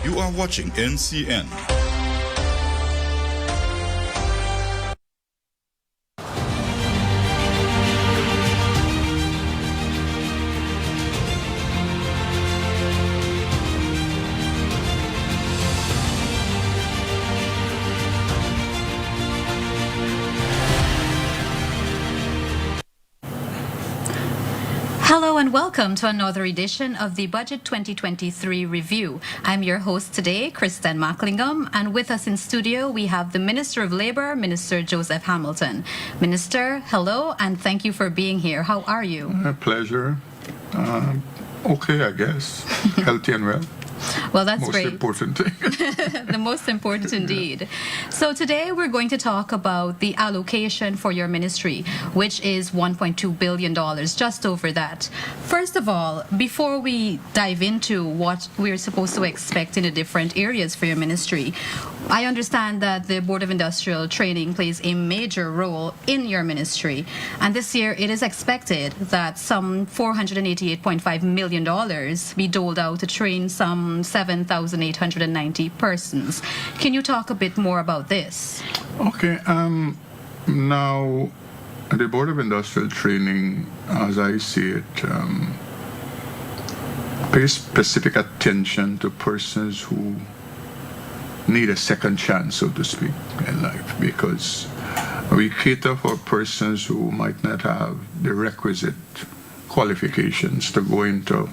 You are watching NCN. Hello and welcome to another edition of the Budget 2023 Review. I'm your host today, Kristen Macklingham, and with us in studio we have the Minister of Labour, Minister Joseph Hamilton. Minister, hello and thank you for being here. How are you? A pleasure. Okay, I guess. Healthy and well. Well, that's great. Most important thing. The most important indeed. So today we're going to talk about the allocation for your ministry, which is $1.2 billion, just over that. First of all, before we dive into what we're supposed to expect in the different areas for your ministry, I understand that the Board of Industrial Training plays a major role in your ministry. And this year it is expected that some $488.5 million be doled out to train some 7,890 persons. Can you talk a bit more about this? Okay. Now, the Board of Industrial Training, as I see it, pays specific attention to persons who need a second chance, so to speak, in life, because we cater for persons who might not have the requisite qualifications to go into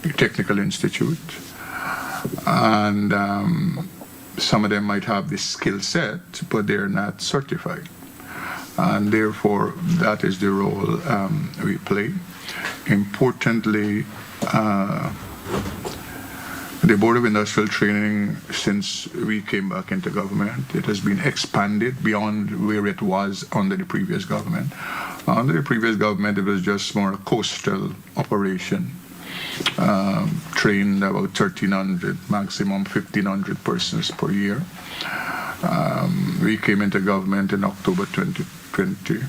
a technical institute. And some of them might have the skill set, but they're not certified. And therefore, that is the role we play. Importantly, the Board of Industrial Training, since we came back into government, it has been expanded beyond where it was under the previous government. Under the previous government, it was just more a coastal operation. Trained about 1,300, maximum 1,500 persons per year. We came into government in October 2020.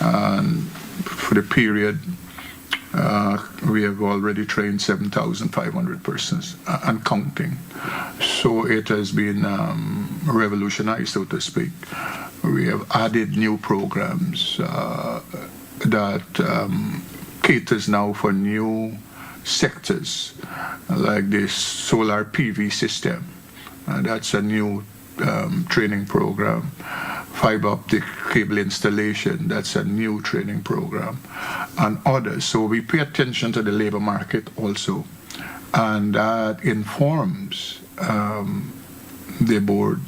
And for the period, we have already trained 7,500 persons and counting. So it has been revolutionized, so to speak. We have added new programs that caters now for new sectors, like this solar PV system. That's a new training program. Fiber optic cable installation, that's a new training program, and others. So we pay attention to the labor market also, and that informs the board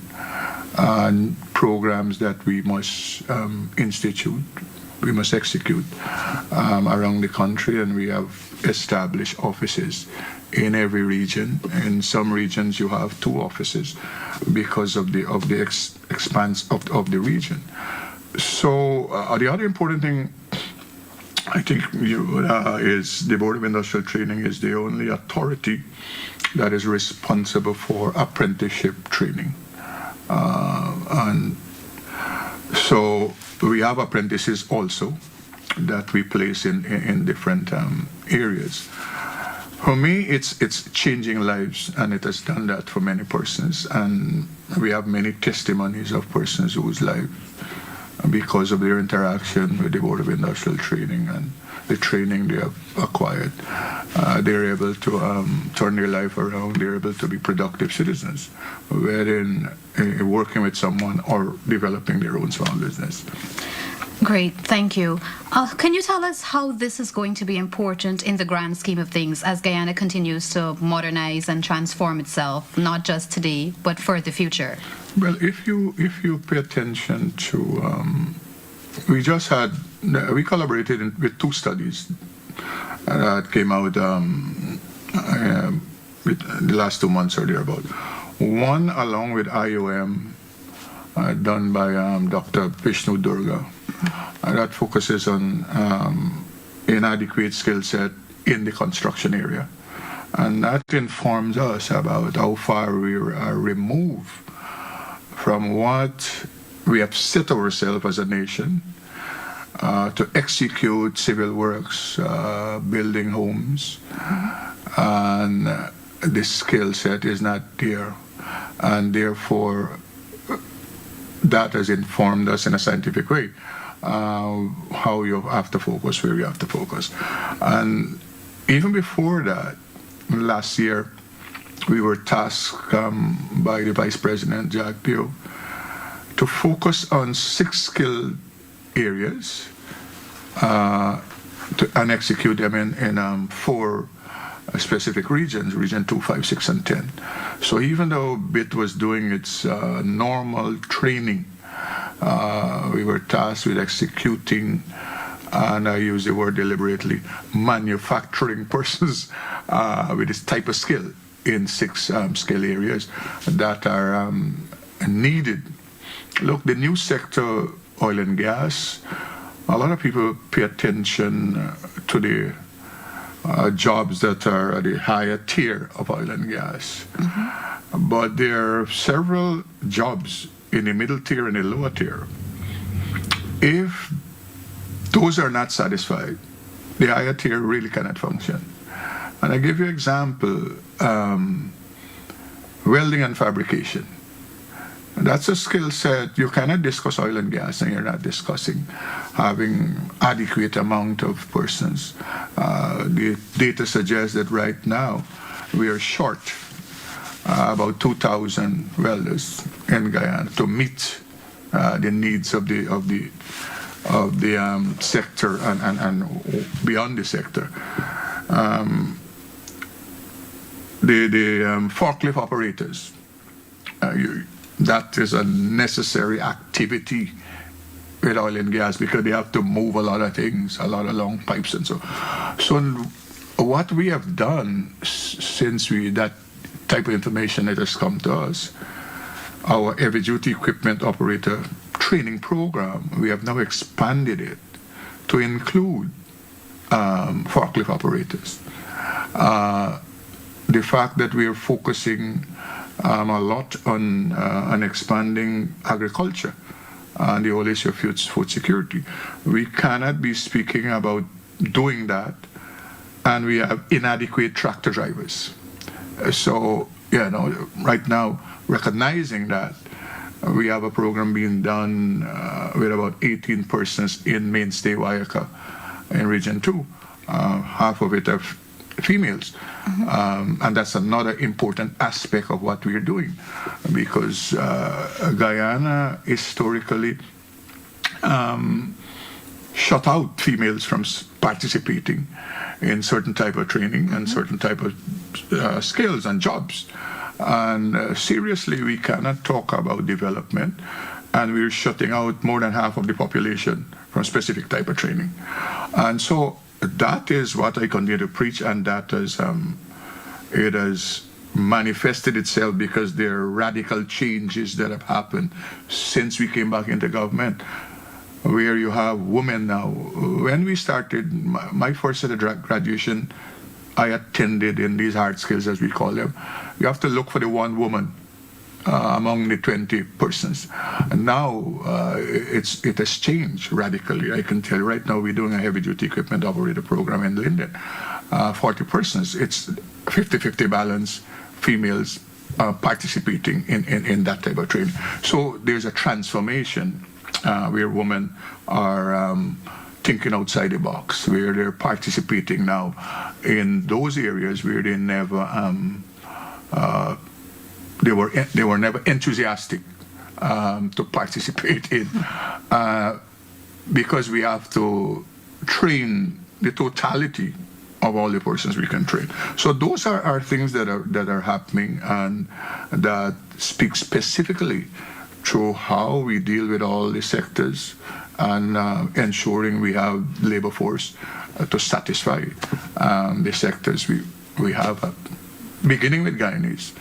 and programs that we must institute, we must execute around the country, and we have established offices in every region. In some regions you have 2 offices because of the expanse of the region. So the other important thing I think is the Board of Industrial Training is the only authority that is responsible for apprenticeship training. And so we have apprentices also that we place in different areas. For me, it's changing lives, and it has done that for many persons. And we have many testimonies of persons whose life, because of their interaction with the Board of Industrial Training and the training they have acquired, they're able to turn their life around. They're able to be productive citizens, whether in working with someone or developing their own small business. Great, thank you. Can you tell us how this is going to be important in the grand scheme of things as Guyana continues to modernize and transform itself, not just today, but for the future? Well, if you pay attention to, we collaborated with 2 studies that came out with the last 2 months or thereabout. One along with IOM, done by Dr. Vishnu Durga, that focuses on inadequate skill set in the construction area. And that informs us about how far we are removed from what we have set ourselves as a nation to execute civil works, building homes, and the skill set is not there, and therefore that has informed us in a scientific way how you have to focus, where you have to focus. And even before that, last year, we were tasked by the Vice President, Jack Dio, to focus on 6 skill areas and execute them in 4 specific regions, Region 2, 5, 6, and 10. So even though BIT was doing its normal training, we were tasked with executing, and I use the word deliberately, manufacturing persons with this type of skill in 6 skill areas that are needed. Look, the new sector, oil and gas, a lot of people pay attention to the jobs that are at the higher tier of oil and gas. Mm-hmm. But there are several jobs in the middle tier and the lower tier. If those are not satisfied, the higher tier really cannot function. And I give you an example, welding and fabrication. That's a skill set. You cannot discuss oil and gas and you're not discussing having adequate amount of persons. The data suggests that right now we are short about 2,000 welders in Guyana to meet the needs of the sector and beyond the sector. The forklift operators. That is a necessary activity with oil and gas because they have to move a lot of things, a lot of long pipes and so. So what we have done since that type of information that has come to us, our heavy duty equipment operator training program, we have now expanded it to include forklift operators. The fact that we are focusing a lot on expanding agriculture and the whole issue of food security. We cannot be speaking about doing that and we have inadequate tractor drivers. So, right now, recognizing that, we have a program being done with about 18 persons in mainstay Wayaka in Region 2. Half of it are females. Mm-hmm. And that's another important aspect of what we're doing because Guyana historically shut out females from participating in certain type of training and certain type of skills and jobs. And seriously, we cannot talk about development and we're shutting out more than half of the population from specific type of training. And so that is what I continue to preach, and that is it has manifested itself because there are radical changes that have happened since we came back into government, where you have women now. When we started, my first set of graduation, I attended in these hard skills, as we call them. You have to look for the one woman among the 20 persons. And now it has changed radically. I can tell you right now we're doing a heavy duty equipment operator program in Linden. 40 persons. It's 50-50 balance, females participating in that type of training. So there's a transformation where women are thinking outside the box, where they're participating now in those areas where they never they were never enthusiastic to participate in, because we have to train the totality of all the persons we can train. So those are things that are happening and that speak specifically to how we deal with all the sectors and ensuring we have labor force to satisfy the sectors we have, beginning with Guyanese.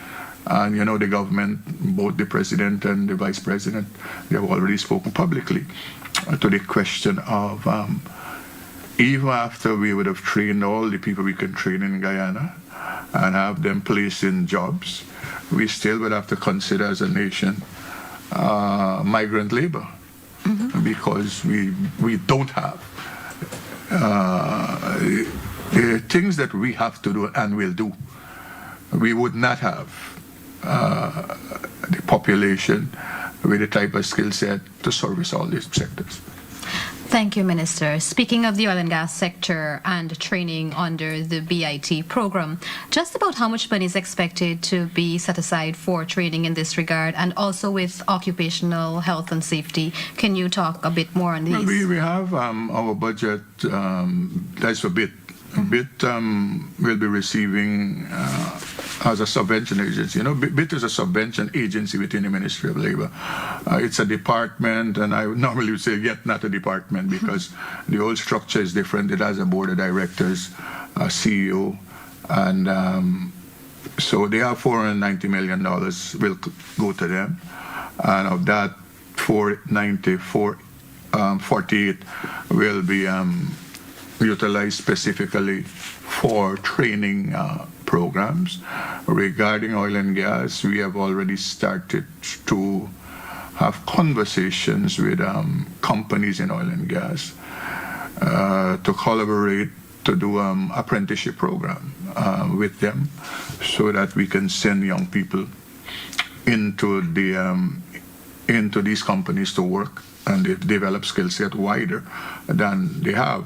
And the government, both the president and the vice president, they have already spoken publicly to the question of even after we would have trained all the people we can train in Guyana and have them placed in jobs, we still would have to consider as a nation migrant labor, mm-hmm. because we don't have the things that we have to do and will do we would not have the population with the type of skill set to service all these sectors. Thank you, Minister. Speaking of the oil and gas sector and training under the BIT program, just about how much money is expected to be set aside for training in this regard, and also with occupational health and safety? Can you talk a bit more on these? Well, we have our budget, that's a bit. BIT will be receiving as a subvention agency. You know, BIT is a subvention agency within the Ministry of Labor. It's a department, and I normally would say yet not a department because the whole structure is different. It has a board of directors, a CEO, and so they have $490 million will go to them, and of that, 48 will be utilized specifically for training programs. Regarding oil and gas, we have already started to have conversations with companies in oil and gas to collaborate to do apprenticeship program with them so that we can send young people into these companies to work and they develop skill set wider than they have.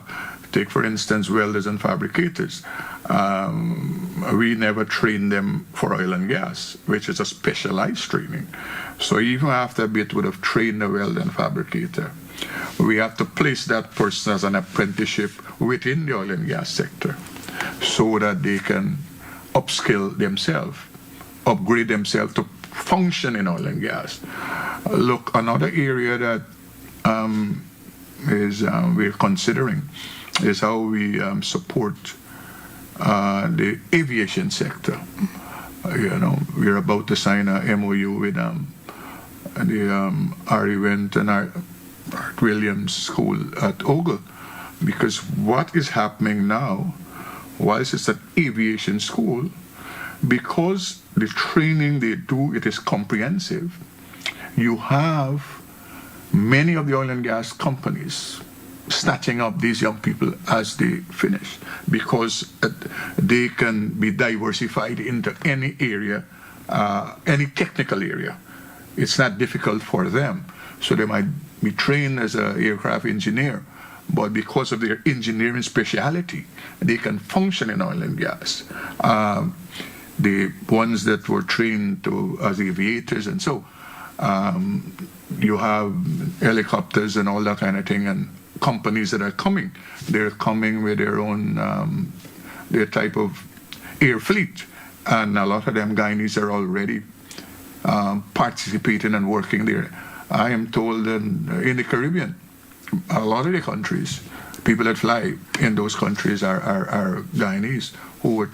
Take, for instance, welders and fabricators. We never train them for oil and gas, which is a specialized training. So even after BIT would have trained a welder and fabricator, we have to place that person as an apprenticeship within the oil and gas sector so that they can upskill themselves, upgrade themselves to function in oil and gas. Look, another area that we're considering is how we support the aviation sector. You know, we're about to sign a MOU with the Ari Wendt and Art Williams School at Ogle, because what is happening now, whilst it's an aviation school, because the training they do, it is comprehensive, you have many of the oil and gas companies snatching up these young people as they finish, because they can be diversified into any area, any technical area. It's not difficult for them. So they might be trained as an aircraft engineer, but because of their engineering speciality, they can function in oil and gas. The ones that were trained as aviators, and so you have helicopters and all that kind of thing, and companies that are coming. They're coming with their own, their type of air fleet, and a lot of them Guyanese are already participating and working there. I am told that in the Caribbean, a lot of the countries, people that fly in those countries are Guyanese who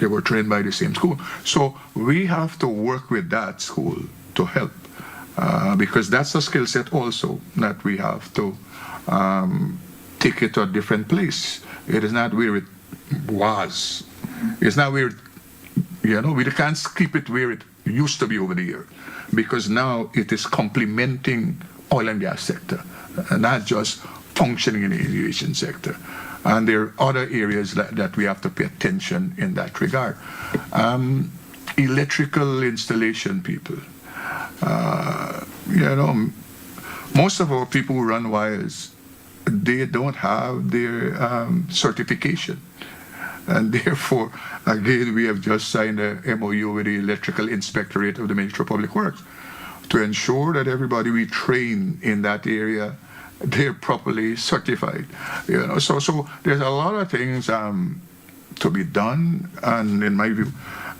were trained by the same school. So we have to work with that school to help, because that's a skill set also that we have to take it to a different place. It is not where it was. It's not where, we can't keep it where it used to be over there, because now it is complementing oil and gas sector, not just functioning in the aviation sector. And there are other areas that we have to pay attention in that regard. Electrical installation people. Most of our people who run wires, they don't have their certification. And therefore, again, we have just signed a MOU with the Electrical Inspectorate of the Ministry of Public Works to ensure that everybody we train in that area, they're properly certified. So there's a lot of things to be done, and in my view,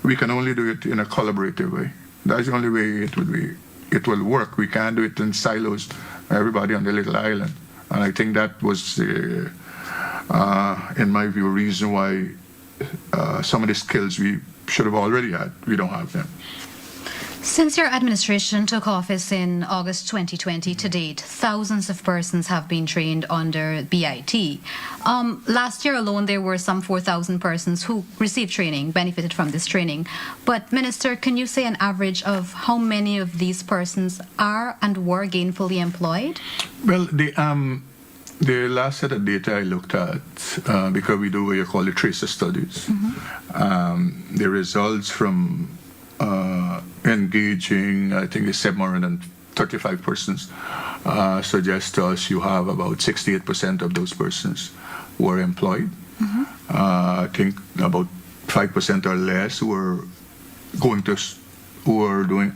we can only do it in a collaborative way. That's the only way it will work. We can't do it in silos, everybody on the little island. And I think that was the, in my view, reason why some of the skills we should have already had, we don't have them. Since your administration took office in August 2020 to date, thousands of persons have been trained under BIT. Last year alone, there were some 4,000 persons who received training, benefited from this training. But, Minister, can you say an average of how many of these persons are and were gainfully employed? Well, The last set of data I looked at, because we do what you call the tracer studies, the results from engaging, I think it's 735 persons, suggest to us you have about 68% of those persons were employed. I think about 5% or less were who are doing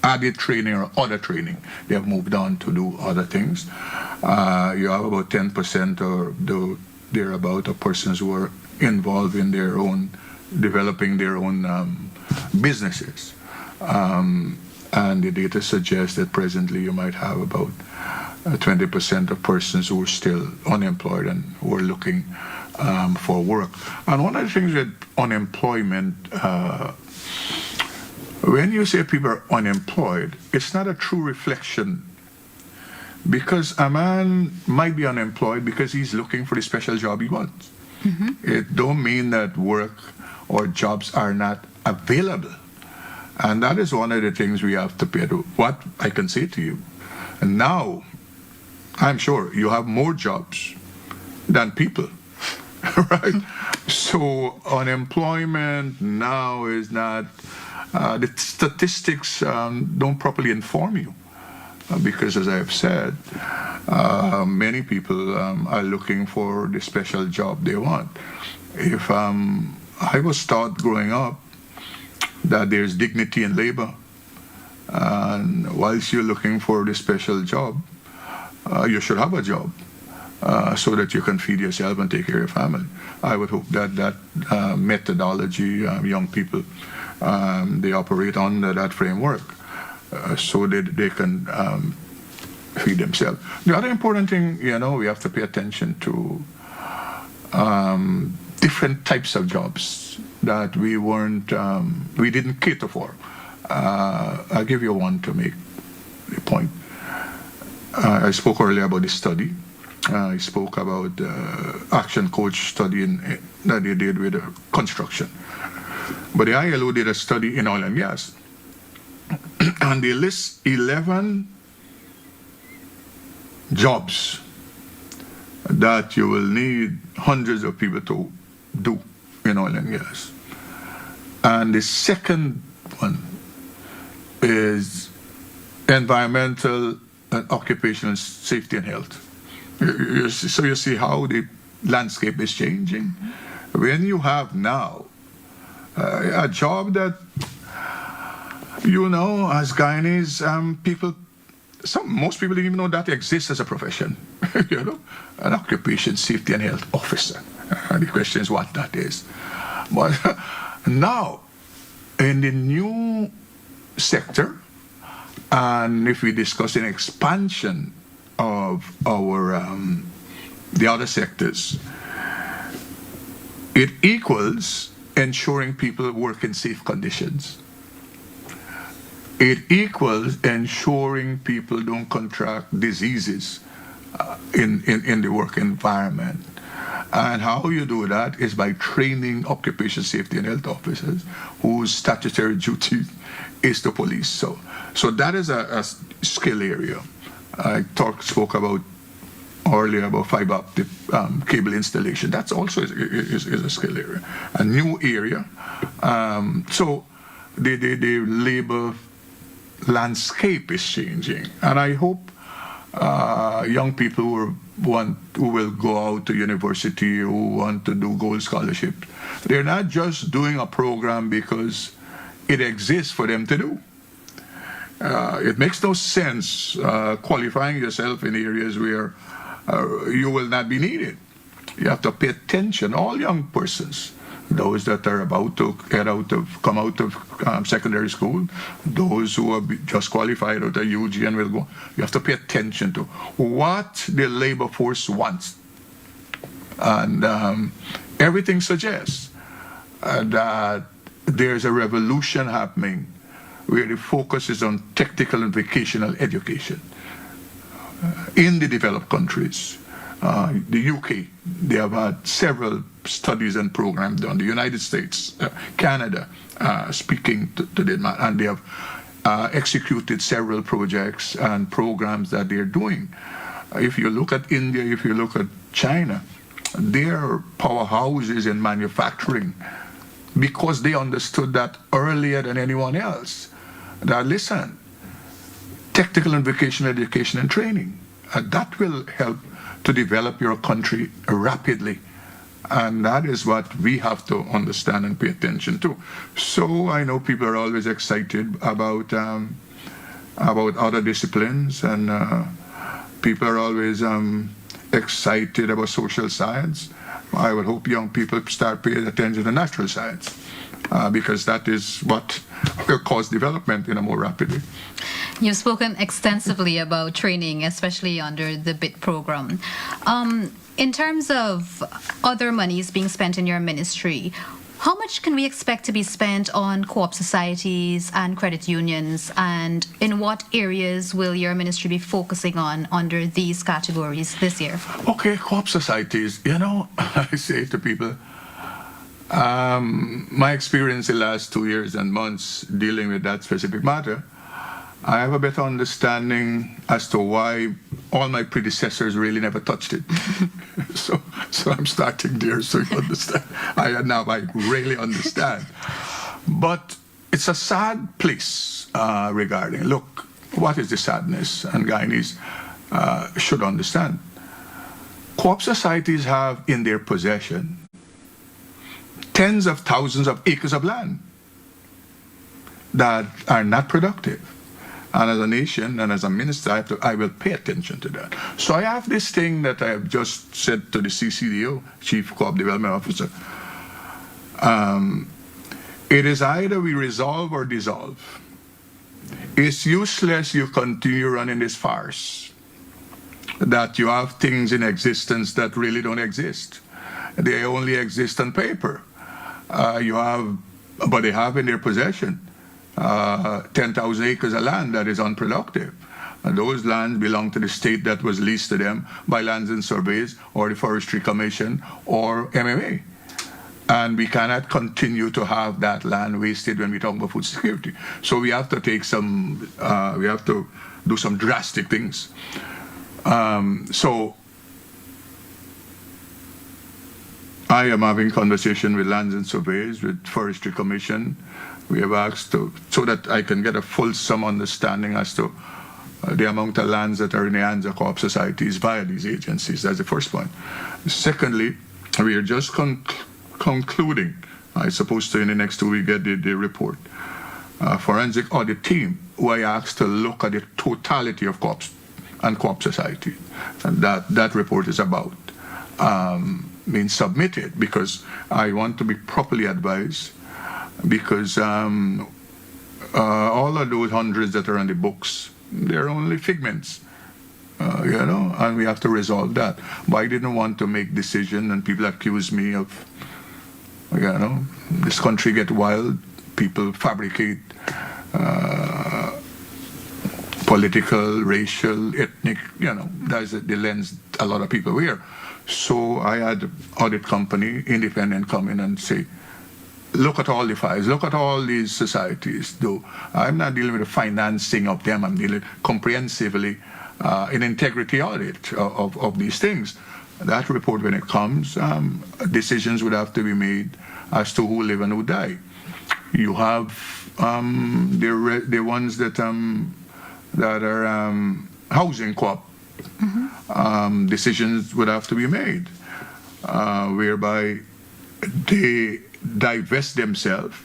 added training or other training. They have moved on to do other things. You have about 10% or thereabout of persons who are involved in their own, developing their own businesses. And the data suggests that presently you might have about 20% of persons who are still unemployed and who are looking for work. And one of the things with unemployment, when you say people are unemployed, it's not a true reflection, because a man might be unemployed because he's looking for the special job he wants. It don't mean that work or jobs are not available. And that is one of the things we have to pay to. What I can say to you, and now I'm sure you have more jobs than people, right? So unemployment now is not, the statistics don't properly inform you. Because as I have said, many people are looking for the special job they want. If I was taught growing up that there's dignity in labor, and whilst you're looking for the special job, you should have a job so that you can feed yourself and take care of your family. I would hope that that methodology, young people, they operate under that framework so that they can feed themselves. The other important thing, we have to pay attention to different types of jobs that we didn't cater for. I'll give you one to make the point. I spoke earlier about the study. I spoke about the action coach study that they did with construction. But the ILO did a study in oil and gas. And they list 11 jobs that you will need hundreds of people to do in oil and gas. And the second one is environmental and occupational safety and health. So you see how the landscape is changing. When you have now a job that, as Guyanese people, most people don't even know that exists as a profession. An occupation safety and health officer. The question is what that is. But now, in the new sector, and if we discuss an expansion of our the other sectors, it equals ensuring people work in safe conditions. It equals ensuring people don't contract diseases in the work environment. And how you do that is by training occupation safety and health officers whose statutory duty is to police. So that is a skill area. I spoke about earlier about fiber optic cable installation. That's also is a skill area, a new area. So the labor landscape is changing, and I hope young people who will go out to university, who want to do gold scholarship, they're not just doing a program because it exists for them to do. It makes no sense qualifying yourself in areas where you will not be needed. You have to pay attention, all young persons, those that are about to come out of secondary school, those who are just qualified out of UG and will go. You have to pay attention to what the labor force wants. And everything suggests that there's a revolution happening where the focus is on technical and vocational education. In the developed countries, the UK, they have had several studies and programs done. The United States, Canada, speaking to them, and they have executed several projects and programs that they're doing If you look at India, if you look at China, they're powerhouses in manufacturing because they understood that earlier than anyone else. That, listen, technical and vocational education and training, that will help to develop your country rapidly. And that is what we have to understand and pay attention to. So I know people are always excited about other disciplines, and people are always excited about social science. I would hope young people start paying attention to natural science, because that is what will cause development more rapidly. You've spoken extensively about training, especially under the BIT program. In terms of other monies being spent in your ministry, how much can we expect to be spent on co-op societies and credit unions, and in what areas will your ministry be focusing on under these categories this year? Okay, co-op societies, I say to people, my experience the last 2 years and months dealing with that specific matter, I have a better understanding as to why all my predecessors really never touched it. so I'm starting there, so you understand. I really understand. But it's a sad place regarding. Look, what is the sadness? And Guyanese should understand. Co-op societies have in their possession tens of thousands of acres of land that are not productive. And as a nation and as a minister, I will pay attention to that. So I have this thing that I have just said to the CCDO, Chief Co-op Development Officer. It is either we resolve or dissolve. It's useless you continue running this farce, that you have things in existence that really don't exist. They only exist on paper. But they have in their possession 10,000 acres of land that is unproductive. And those lands belong to the state that was leased to them by Lands and Surveys or the Forestry Commission or MMA. And we cannot continue to have that land wasted when we talk about food security. So we have to take we have to do some drastic things. So I am having conversation with Lands and Surveys, with Forestry Commission. We have asked so that I can get a fulsome understanding as to the amount of lands that are in the hands of co-op societies via these agencies. That's the first point. Secondly, we are just concluding, I suppose in the next 2 weeks get the report, forensic audit team, who I asked to look at the totality of co-ops and co-op society. And that report is about being submitted, because I want to be properly advised, because all of those hundreds that are on the books, they're only figments, and we have to resolve that. But I didn't want to make decision, and people accuse me of, this country get wild, people fabricate political, racial, ethnic, that's the lens a lot of people wear. So I had audit company, independent, come in and say, look at all the files, look at all these societies. Though I'm not dealing with the financing of them, I'm dealing comprehensively in integrity audit of these things. That report, when it comes, decisions would have to be made as to who live and who die. You have the ones that are housing co-op. Mm-hmm. Decisions would have to be made whereby they divest themselves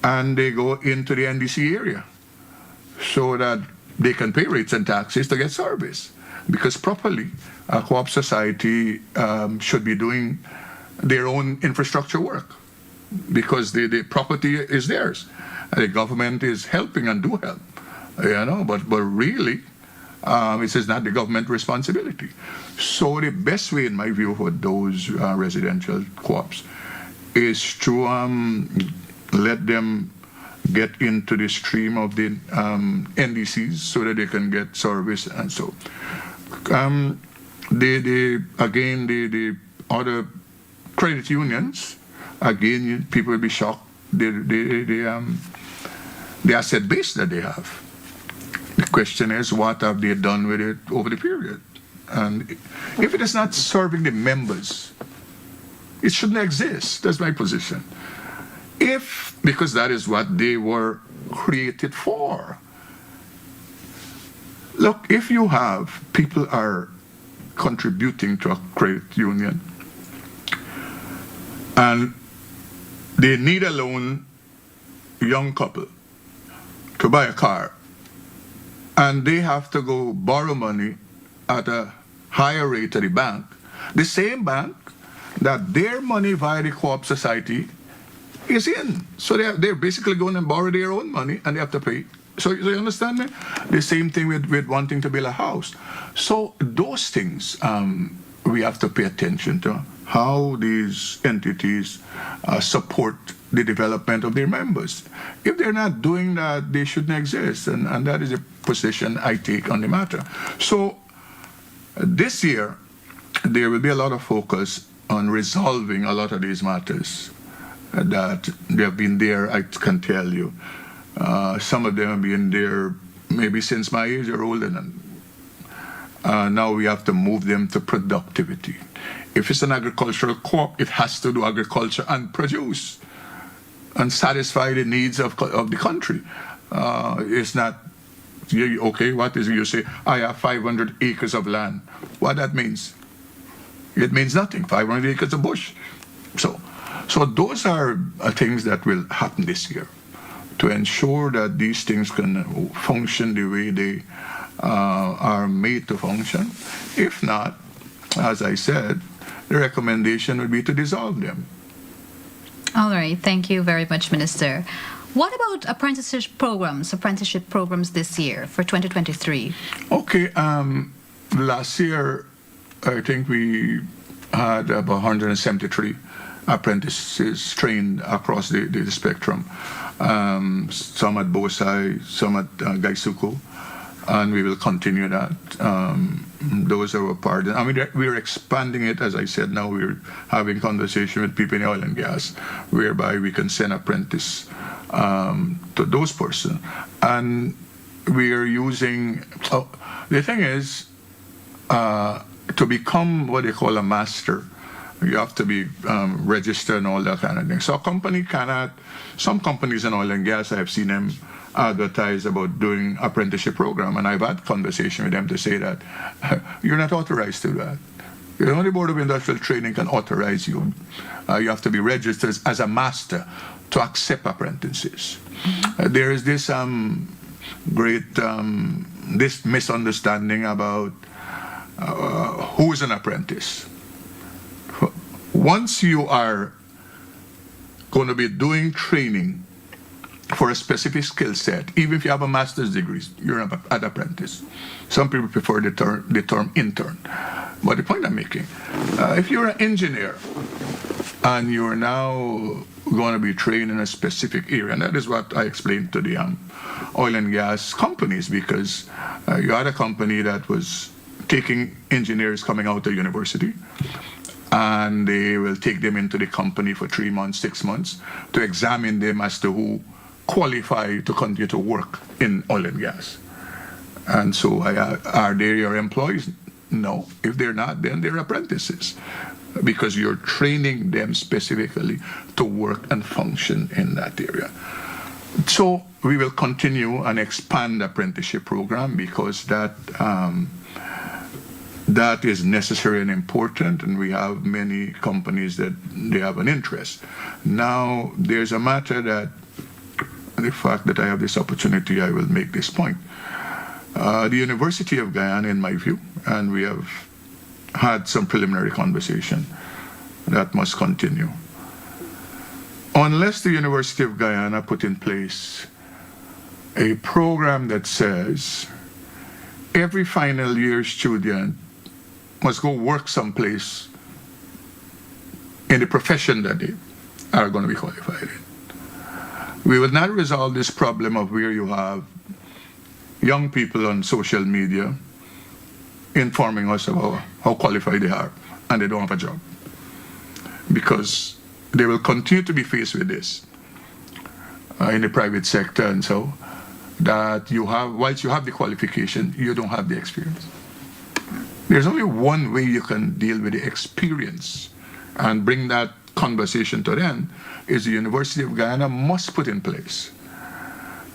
and they go into the NDC area so that they can pay rates and taxes to get service. Because properly, a co-op society should be doing their own infrastructure work, because the property is theirs. The government is helping and do help, but really, it is not the government responsibility. So the best way, in my view, for those residential co-ops is to let them get into the stream of the NDCs so that they can get service and so. The other credit unions, again, people will be shocked. The asset base that they have. The question is, what have they done with it over the period? And if it is not serving the members, it shouldn't exist. That's my position. Because that is what they were created for. Look, if you have people are contributing to a credit union and they need a loan, young couple, to buy a car, and they have to go borrow money at a higher rate at the bank, the same bank that their money via the Co-op Society is in. So they're basically going and borrow their own money and they have to pay. So you understand me? The same thing with wanting to build a house. So those things we have to pay attention to, how these entities support the development of their members. If they're not doing that, they shouldn't exist. And that is a position I take on the matter. So this year, there will be a lot of focus on resolving a lot of these matters that they have been there, I can tell you. Some of them have been there maybe since my age or older than. Now we have to move them to productivity. If it's an agricultural co-op, it has to do agriculture and produce and satisfy the needs of the country. It's not, okay, what is it? You say, I have 500 acres of land. What that means? It means nothing. 500 acres of bush. So those are things that will happen this year to ensure that these things can function the way they are made to function. If not, as I said, the recommendation would be to dissolve them. All right. Thank you very much, Minister. What about apprenticeship programs this year for 2023? Okay. Last year, I think we had about 173 apprentices trained across the spectrum. Some at Bosai, some at Gaisuku, and we will continue that. Those are a part. I mean, we're expanding it, as I said. Now we're having conversation with people in oil and gas, whereby we can send apprentice to those persons. And we are using. The thing is, to become what they call a master, you have to be registered and all that kind of thing. So a company cannot. Some companies in oil and gas, I have seen them advertise about doing apprenticeship program, and I've had conversation with them to say that you're not authorized to do that. The only Board of Industrial Training can authorize you. You have to be registered as a master to accept apprentices. There is this great this misunderstanding about who is an apprentice. Once you are going to be doing training for a specific skill set, even if you have a master's degree, you're an apprentice. Some people prefer the term intern. But the point I'm making, if you're an engineer and you're now going to be trained in a specific area, and that is what I explained to the oil and gas companies, because you had a company that was taking engineers coming out of university, and they will take them into the company for 3 months, 6 months to examine them as to who qualify to continue to work in oil and gas. And so are they your employees? No. If they're not, then they're apprentices, because you're training them specifically to work and function in that area. So we will continue and expand the apprenticeship program, because that is necessary and important, and we have many companies that they have an interest. Now, there's a matter that, the fact that I have this opportunity, I will make this point. The University of Guyana, in my view, and we have had some preliminary conversation, that must continue. Unless the University of Guyana put in place a program that says every final year student must go work someplace in the profession that they are going to be qualified in, we will not resolve this problem of where you have young people on social media informing us about how qualified they are and they don't have a job. Because they will continue to be faced with this in the private sector, and so that you have, whilst you have the qualification, you don't have the experience. There's only one way you can deal with the experience and bring that conversation to them, is the University of Guyana must put in place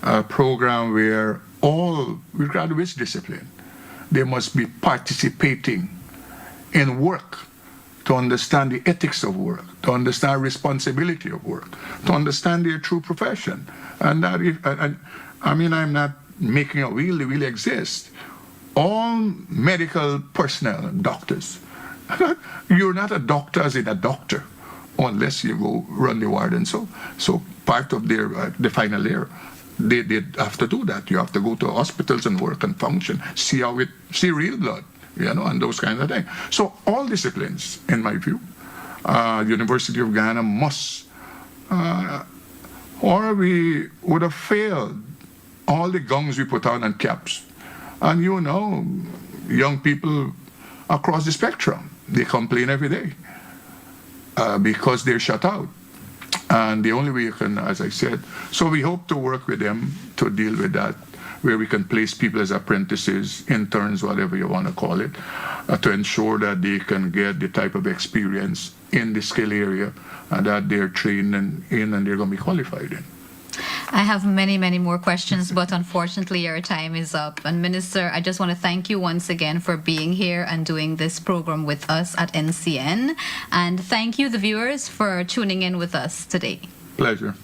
a program where all graduates discipline, they must be participating in work, to understand the ethics of work, to understand responsibility of work, to understand their true profession. And that I'm not making a wheel, the wheel exists. All medical personnel, doctors, you're not a doctor as in a doctor, unless you go run the ward. And so part of their the final year, they have to do that. You have to go to hospitals and work and function, see real blood, and those kinds of things. So all disciplines, in my view, University of Guyana must, or we would have failed all the gongs we put on and caps. And young people across the spectrum, they complain every day because they're shut out. And the only way you can, as I said, so we hope to work with them to deal with that, where we can place people as apprentices, interns, whatever you want to call it, to ensure that they can get the type of experience in the skill area that they're trained in and they're going to be qualified in. I have many, many more questions, but unfortunately our time is up. And Minister, I just want to thank you once again for being here and doing this program with us at NCN. And thank you, the viewers, for tuning in with us today. Pleasure.